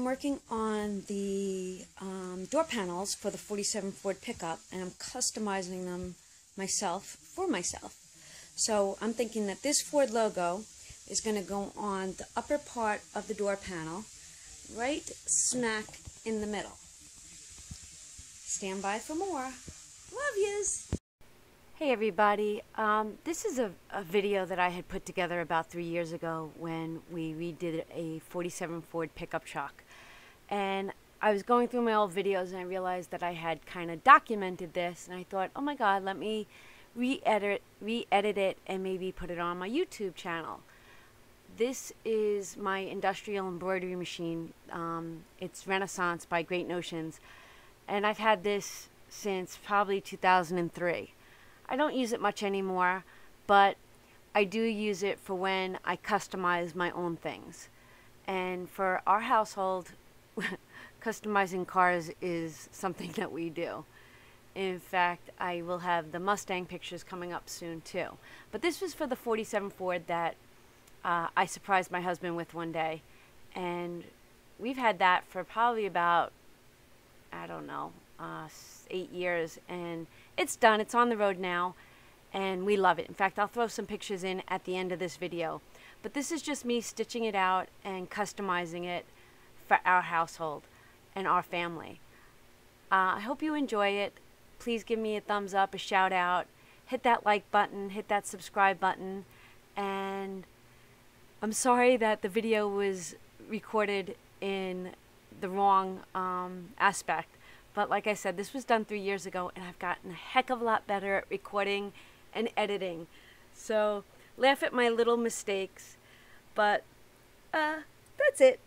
working on the door panels for the 47 Ford pickup, and I'm customizing them for myself. So I'm thinking that this Ford logo is going to go on the upper part of the door panel, right smack in the middle. Stand by for more. Love yous! Hey everybody, this is a video that I had put together about 3 years ago when we redid a 47 Ford pickup truck. And I was going through my old videos and I realized that I had kind of documented this, and I thought, oh my god, let me re-edit it and maybe put it on my YouTube channel. This is my industrial embroidery machine. It's Renaissance by Great Notions, and I've had this since probably 2003. I don't use it much anymore, but I do use it for when I customize my own things. And for our household, customizing cars is something that we do. In fact, I will have the Mustang pictures coming up soon too. But this was for the 47 Ford that I surprised my husband with one day. And we've had that for probably about, I don't know, 8 years, and it's done. It's on the road now, and we love it. In fact, I'll throw some pictures in at the end of this video. But this is just me stitching it out and customizing it for our household and our family. I hope you enjoy it. Please give me a thumbs up, a shout out, hit that like button, hit that subscribe button, and I'm sorry that the video was recorded in the wrong aspect. But like I said, this was done 3 years ago, and I've gotten a heck of a lot better at recording and editing. So laugh at my little mistakes. But that's it.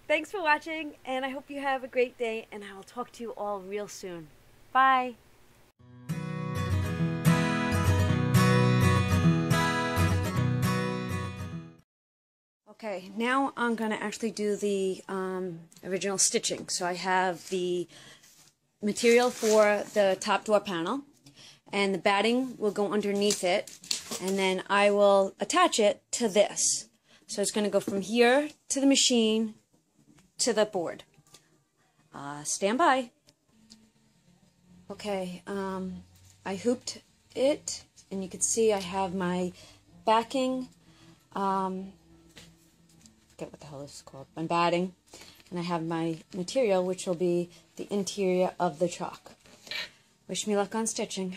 Thanks for watching, and I hope you have a great day, and I will talk to you all real soon. Bye. Okay, now I'm going to actually do the original stitching. So I have the material for the top door panel, and the batting will go underneath it, and then I will attach it to this. So it's going to go from here to the machine to the board. Stand by. Okay, I hooped it, and you can see I have my backing, forget what the hell this is called, my batting, and I have my material, which will be the interior of the truck. Wish me luck on stitching.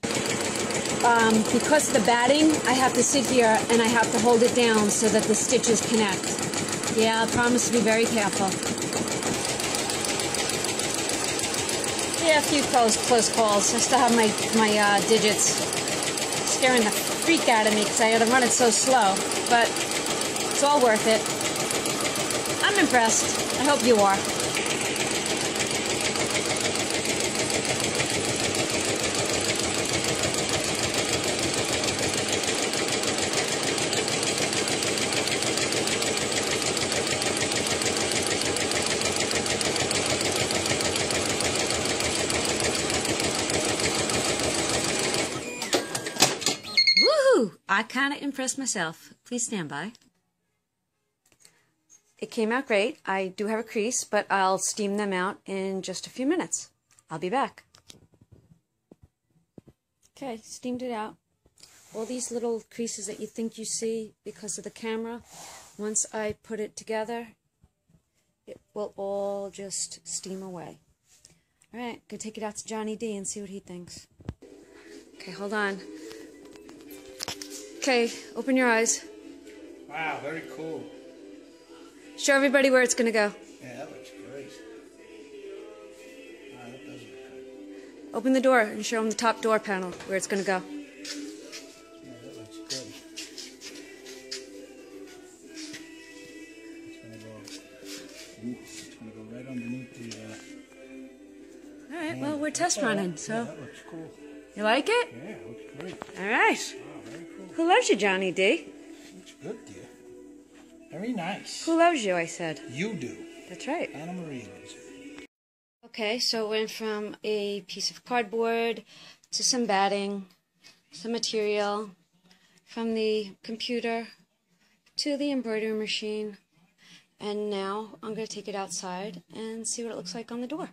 Because of the batting, I have to sit here and I have to hold it down so that the stitches connect. Yeah, I promise to be very careful. Yeah, a few close calls. I still have my digits scaring the freak out of me because I had to run it so slow. But it's all worth it. I'm impressed. I hope you are. Woohoo! I kind of impressed myself. Please stand by. It came out great. I do have a crease, but I'll steam them out in just a few minutes. I'll be back. Okay, steamed it out. All these little creases that you think you see because of the camera, once I put it together, it will all just steam away. Alright, gonna take it out to Johnny D and see what he thinks. Okay, hold on. Okay, open your eyes. Wow, very cool. Show everybody where it's going to go. Yeah, that looks great. Wow, that does look good. Open the door and show them the top door panel where it's going to go. Yeah, that looks good. It's going to go right underneath the... Alright, well, we're test running, so... Yeah, that looks cool. You like it? Yeah, it looks great. Alright. Wow, very cool. Who loves you, Johnny D? Looks good, dear. Very nice. Who loves you, I said. You do. That's right. Anna Maria loves you. Okay, so it went from a piece of cardboard to some batting, some material, from the computer to the embroidery machine, And now I'm going to take it outside and see what it looks like on the door.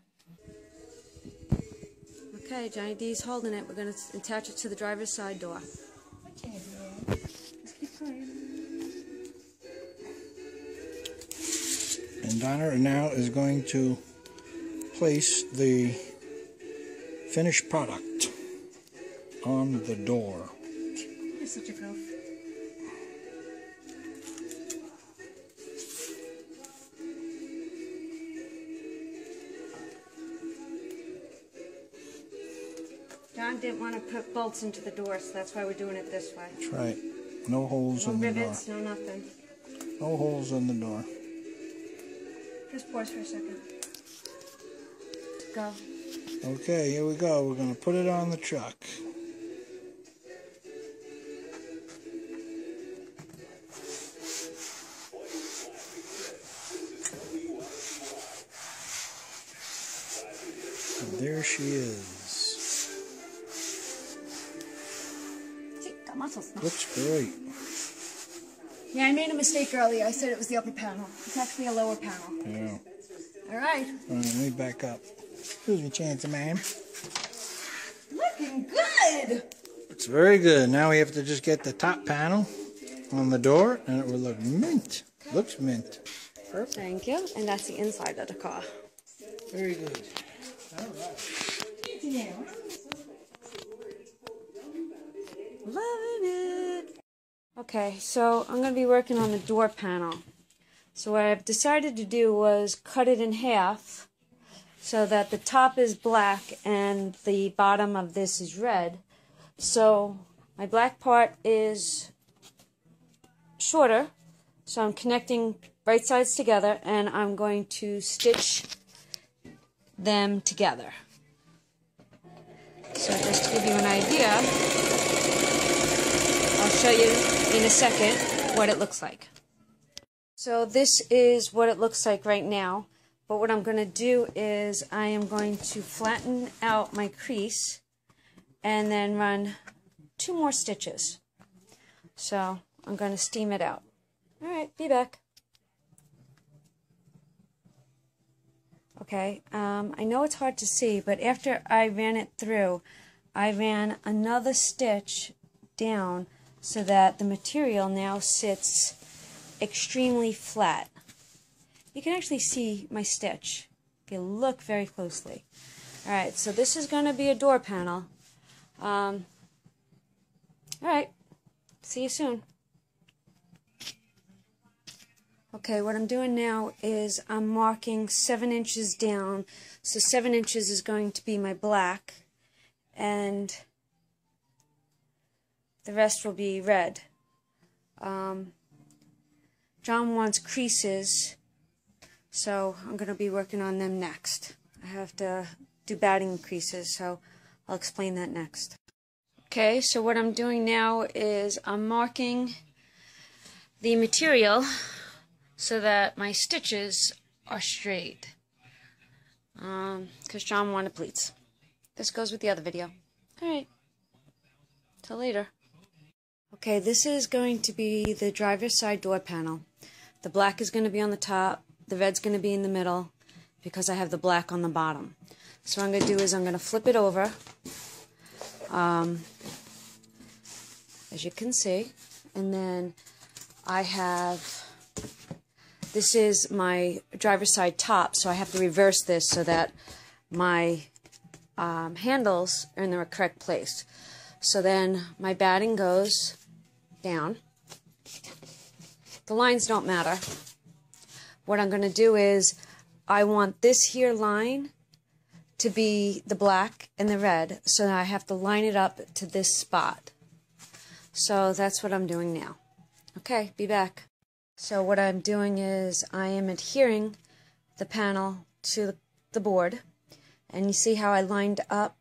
Okay, Johnny D's holding it. We're going to attach it to the driver's side door. And Donna now is going to place the finished product on the door. You're such a goof. John didn't want to put bolts into the door, so that's why we're doing it this way. That's right. No holes No in the door. rivets, no nothing. No holes in the door. Just pause for a second. Go. Okay, here we go. We're going to put it on the truck. And there she is. Got muscles now. Looks great. Yeah, I made a mistake earlier. I said it was the upper panel. It's actually a lower panel. Yeah. All right. All right, let me back up. Excuse me, Chance, ma'am. Looking good. It's very good. Now we have to just get the top panel on the door, and it will look mint. Looks mint. Perfect. Thank you. And that's the inside of the car. Very good. All right. Loving it. Okay, so I'm going to be working on the door panel. So what I've decided to do was cut it in half so that the top is black and the bottom of this is red. So my black part is shorter, so I'm connecting right sides together and I'm going to stitch them together. So just to give you an idea, I'll show you in a second what it looks like. So this is what it looks like right now, but what I'm going to do is I am going to flatten out my crease and then run 2 more stitches. So I'm going to steam it out. Alright, be back. Okay, I know it's hard to see, but after I ran it through, I ran another stitch down so that the material now sits extremely flat. You can actually see my stitch if you look very closely. Alright, so this is going to be a door panel. Alright, see you soon. Okay, what I'm doing now is I'm marking 7 inches down. So 7 inches is going to be my black, and the rest will be red. John wants creases, so I'm going to be working on them next. I have to do batting creases, so I'll explain that next. Okay, so what I'm doing now is I'm marking the material so that my stitches are straight, because John wanted pleats. This goes with the other video. Alright, till later. Okay, this is going to be the driver's side door panel. The black is going to be on the top, the red's going to be in the middle, because I have the black on the bottom. So what I'm going to do is I'm going to flip it over, as you can see, and then I have, this is my driver's side top, so I have to reverse this so that my handles are in the correct place. So then my batting goes down. The lines don't matter. What I'm going to do is I want this here line to be the black and the red, so I have to line it up to this spot. So that's what I'm doing now. Okay, be back. So what I'm doing is I am adhering the panel to the board, and you see how I lined up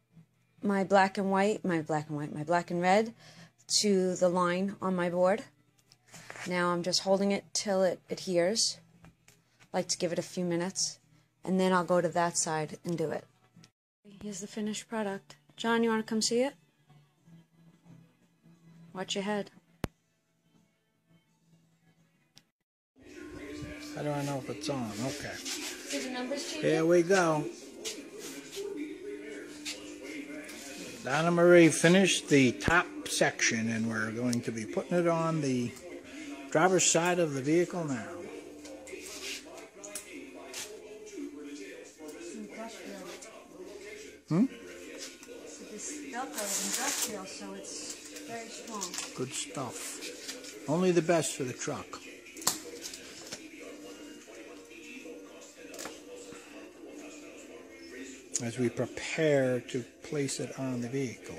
my black and red to the line on my board. Now I'm just holding it till it adheres. I like to give it a few minutes, and then I'll go to that side and do it. Here's the finished product. John, you want to come see it? Watch your head. How do I know if it's on? Okay. Did the numbers change? Here we go. Donna Marie finished the top section, and we're going to be putting it on the driver's side of the vehicle now. Industrial. Hmm? So this Velcro is industrial, so it's very strong. Good stuff. Only the best for the truck. As we prepare to place it on the vehicle.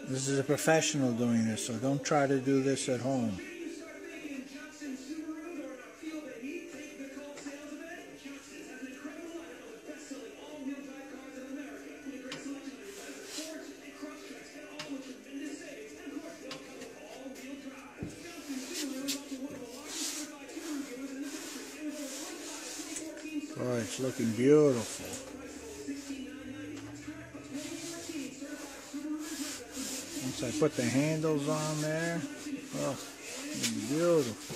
This is a professional doing this, so don't try to do this at home. Boy, it's looking beautiful. Once I put the handles on there, oh, it's beautiful.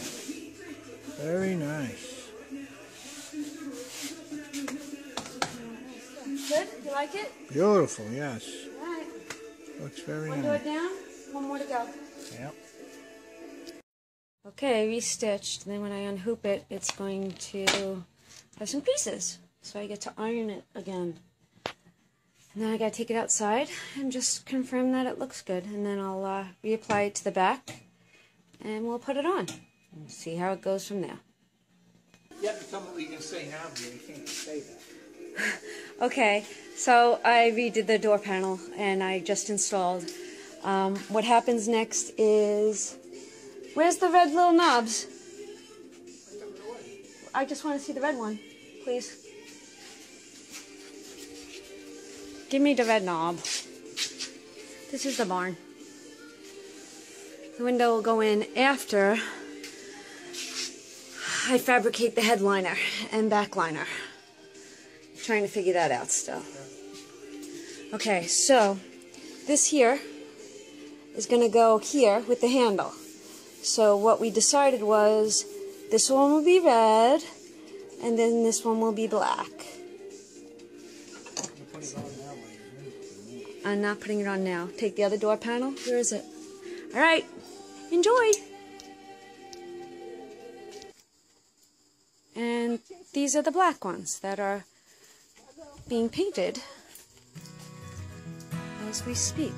Very nice. Good? You like it? Beautiful, yes. All right. Looks very One door nice. down, one more to go. Yep. Okay, restitched. Then when I unhoop it, it's going to have some creases. So I get to iron it again. And then I gotta take it outside and just confirm that it looks good. And then I'll reapply it to the back and we'll put it on. And see how it goes from there. You have to tell me what you can say now, but you can't say that. Okay, so I redid the door panel and I just installed. What happens next is, where's the red little knobs? I just want to see the red one, please. Give me the red knob. This is the barn. The window will go in after I fabricate the headliner and backliner. Trying to figure that out still. Okay, so this here is going to go here with the handle. So what we decided was this one will be red and then this one will be black. I'm not putting it on now. Take the other door panel. Where is it? All right, enjoy. And these are the black ones that are being painted as we speak.